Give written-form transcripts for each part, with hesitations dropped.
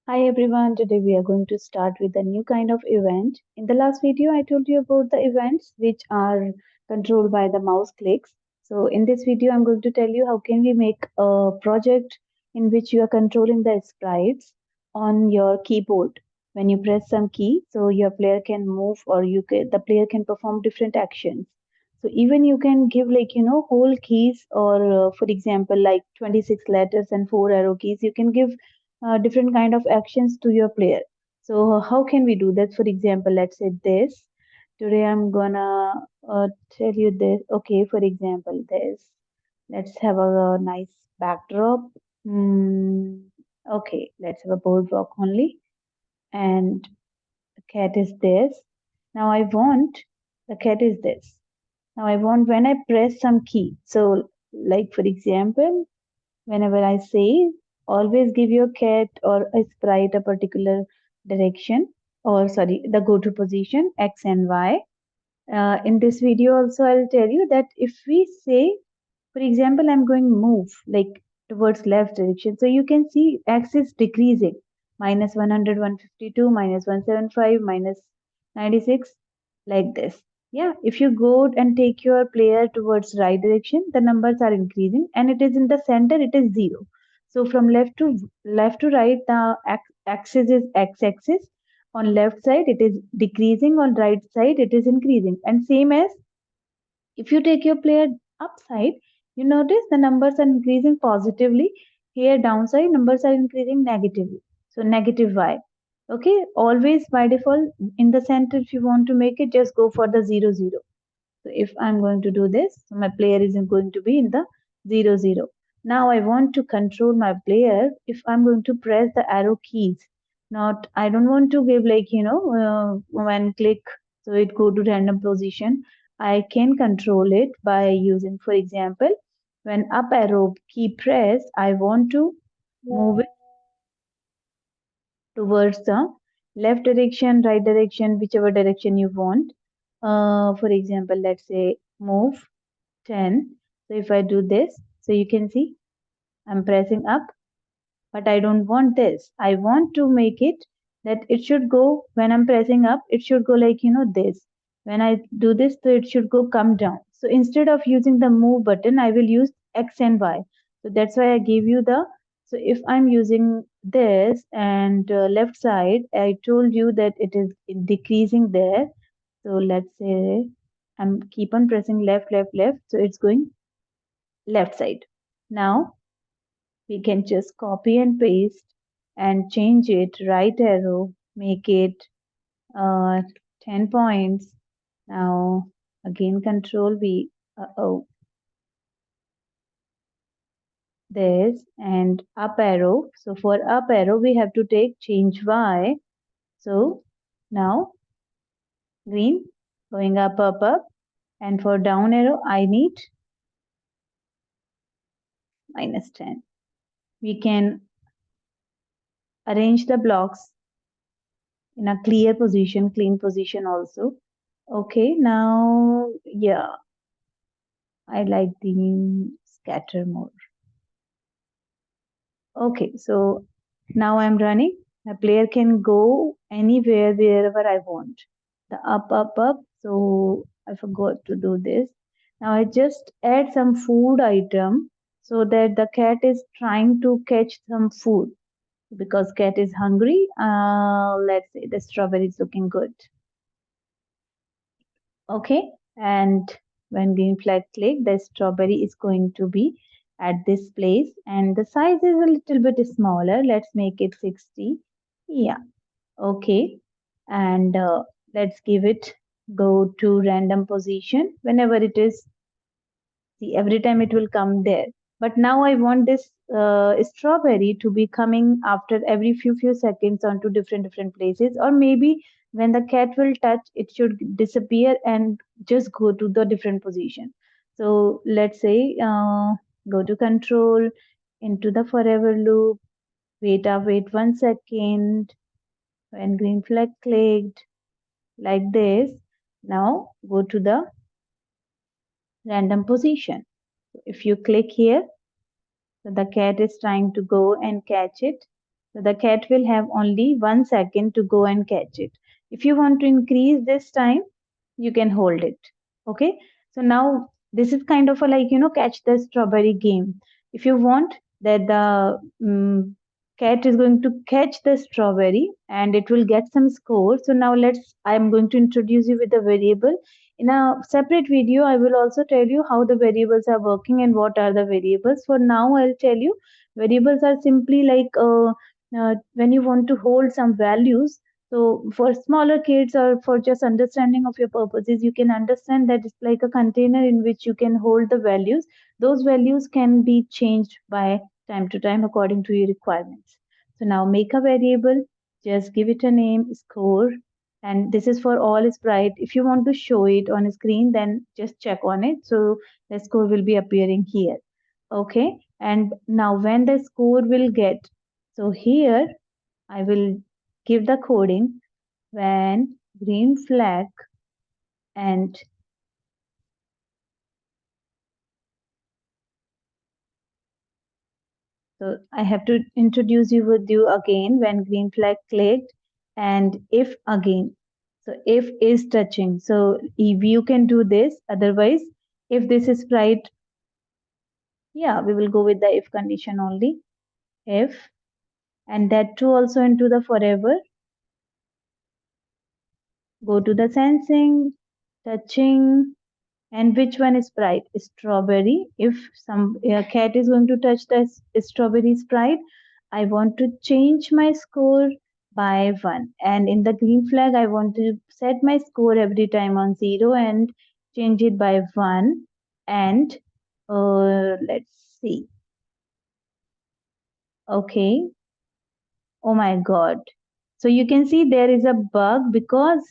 Hi everyone, today we are going to start with a new kind of event. In the last video, I told you about the events which are controlled by the mouse clicks. So in this video, I'm going to tell you how can we make a project in which you are controlling the sprites on your keyboard. When you press some key, so your player can move or the player can perform different actions. So even you can give whole keys or for example like 26 letters and 4 arrow keys. You can give different kind of actions to your player. So how can we do that? For example, let's say this. Today I'm gonna tell you this. Okay, for example, this. Let's have a nice backdrop. Okay, let's have a boardwalk only. And the cat is this. Now I want the cat is this. Now I want when I press some key. So like for example, whenever I say always give your cat or a sprite a particular direction or sorry, the go to position X and Y. In this video also I'll tell you that if we say, for example, I'm going move like towards left direction. So you can see X is decreasing minus 100, 152, minus 175, minus 96 like this. Yeah, if you go and take your player towards right direction, the numbers are increasing and it is in the center, it is zero. So from left to right, the axis is x-axis. On left side, it is decreasing. On right side, it is increasing. And same as if you take your player upside, you notice the numbers are increasing positively. Here downside numbers are increasing negatively. So negative y. Okay, always by default in the center if you want to make it, just go for the 0 0. So if I'm going to do this, so my player isn't going to be in the 0 0. Now I want to control my player if I'm going to press the arrow keys. Not, I don't want to give one click so it go to random position. I can control it by using, for example, when up arrow key pressed, I want to move it towards the left direction, right direction, whichever direction you want. For example, let's say move 10. So if I do this, so you can see I'm pressing up, but I don't want this. I want to make it that it should go when I'm pressing up, it should go like, this. When I do this, so it should go come down. So instead of using the move button, I will use X and Y. So that's why I gave you the, so if I'm using this and left side, I told you that it is decreasing there. So let's say I'm keep on pressing left, left, left. So it's going left side. Now we can just copy and paste and change it right arrow, make it uh, 10 points. Now again control V, oh, this and up arrow. So for up arrow, we have to take change Y. So now green going up, up, up. And for down arrow, I need minus 10. We can arrange the blocks in a clear position, clean position also. Okay, now, yeah, I like the scatter more. Okay, so now I'm running. The player can go anywhere, wherever I want. The up, up, up. So I forgot to do this. Now I just add some food item so that the cat is trying to catch some food because cat is hungry. Let's say the strawberry is looking good. Okay, and when green flag click, the strawberry is going to be at this place and the size is a little bit smaller. Let's make it 60. Yeah, okay, and let's give it go to random position whenever it is. See, every time it will come there. But now I want this strawberry to be coming after every few seconds onto different places, or maybe when the cat will touch, it should disappear and just go to the different position. So let's say go to control into the forever loop. Wait 1 second. When green flag clicked like this, now go to the random position. If you click here, so the cat is trying to go and catch it. So the cat will have only 1 second to go and catch it. If you want to increase this time, you can hold it. Okay. So now this is kind of a like, catch the strawberry game. If you want that the cat is going to catch the strawberry and it will get some score. So now I'm going to introduce you with the variable. In a separate video, I will also tell you how the variables are working and what are the variables. For now, I'll tell you variables are simply like when you want to hold some values. So for smaller kids or for just understanding of your purposes, you can understand that it's like a container in which you can hold the values. Those values can be changed by time to time according to your requirements. So now make a variable, just give it a name, score, and this is for all sprite. If you want to show it on a screen, then just check on it. So the score will be appearing here. Okay, and now when the score will get, so here I will give the coding when green flag and so I have to introduce you with you again when green flag clicked and if again. So if is touching. So if you can do this, otherwise if this is right, yeah, we will go with the if condition only. If and that too also into the forever. Go to the sensing, touching, and which one is Sprite? Strawberry. If some cat is going to touch the strawberry Sprite, I want to change my score by 1. And in the green flag, I want to set my score every time on 0 and change it by 1. And let's see. Okay. Oh my God. So you can see there is a bug because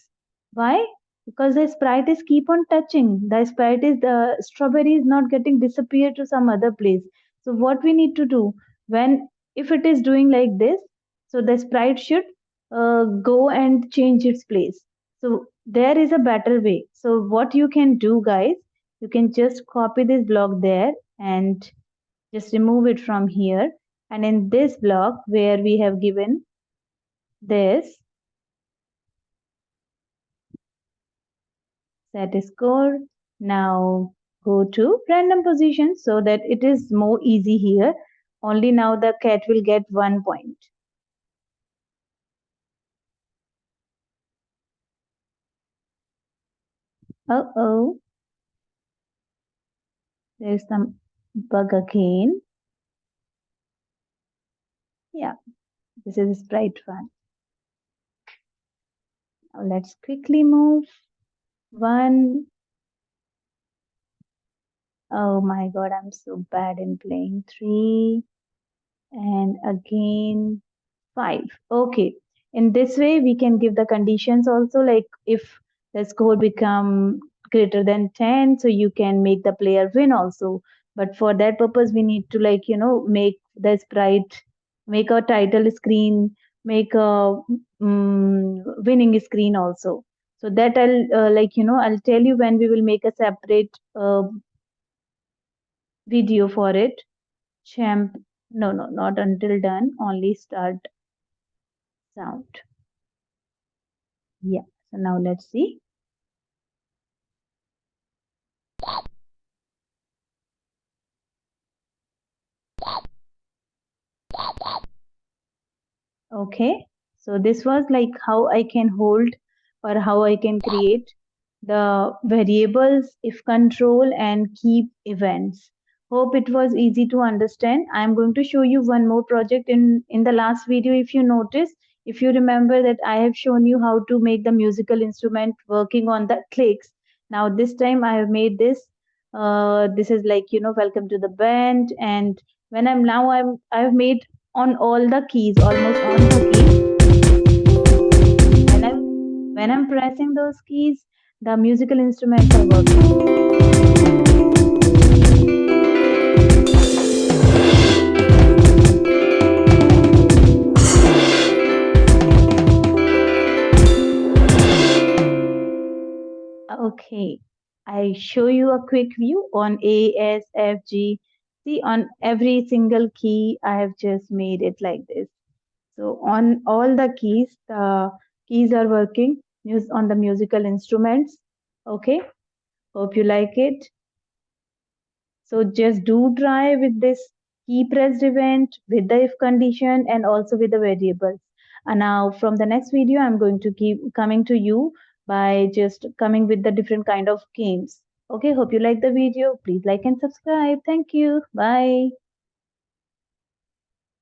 why? Because the sprite is keep on touching. The sprite is the strawberry is not getting disappeared to some other place. So what we need to do when if it is doing like this, so the sprite should go and change its place. So there is a better way. So what you can do, guys, you can just copy this block there and just remove it from here. And in this block where we have given this set score. Now go to random position so that it is more easy here. Only now the cat will get 1 point. Oh, there's some bug again. Yeah, this is sprite one. Now let's quickly move. 1. Oh my god, I'm so bad in playing. 3. And again 5. Okay. In this way, we can give the conditions also like if the score become greater than 10, so you can make the player win also. But for that purpose, we need to like, make the sprite, make a title screen, make a winning screen also. So that I'll tell you when we will make a separate video for it. Champ, no, not until done, only start sound. Yeah. So now let's see. Okay. So this was like how I can hold or how I can create the variables if control and keep events. Hope it was easy to understand. I'm going to show you one more project in the last video. If you notice, if you remember that I have shown you how to make the musical instrument working on the clicks. Now this time I have made this. This is like welcome to the band. And when I've made on all the keys, almost all the keys. When I'm pressing those keys, the musical instruments are working. Okay, I show you a quick view on A, S, F, G. See, on every single key, I have just made it like this. So on all the keys are working on the musical instruments. Okay, hope you like it. So just do try with this key pressed event, with the if condition, and also with the variables. And now from the next video, I'm going to keep coming to you by just coming with the different kind of games. Okay, hope you like the video. Please like and subscribe. Thank you. Bye.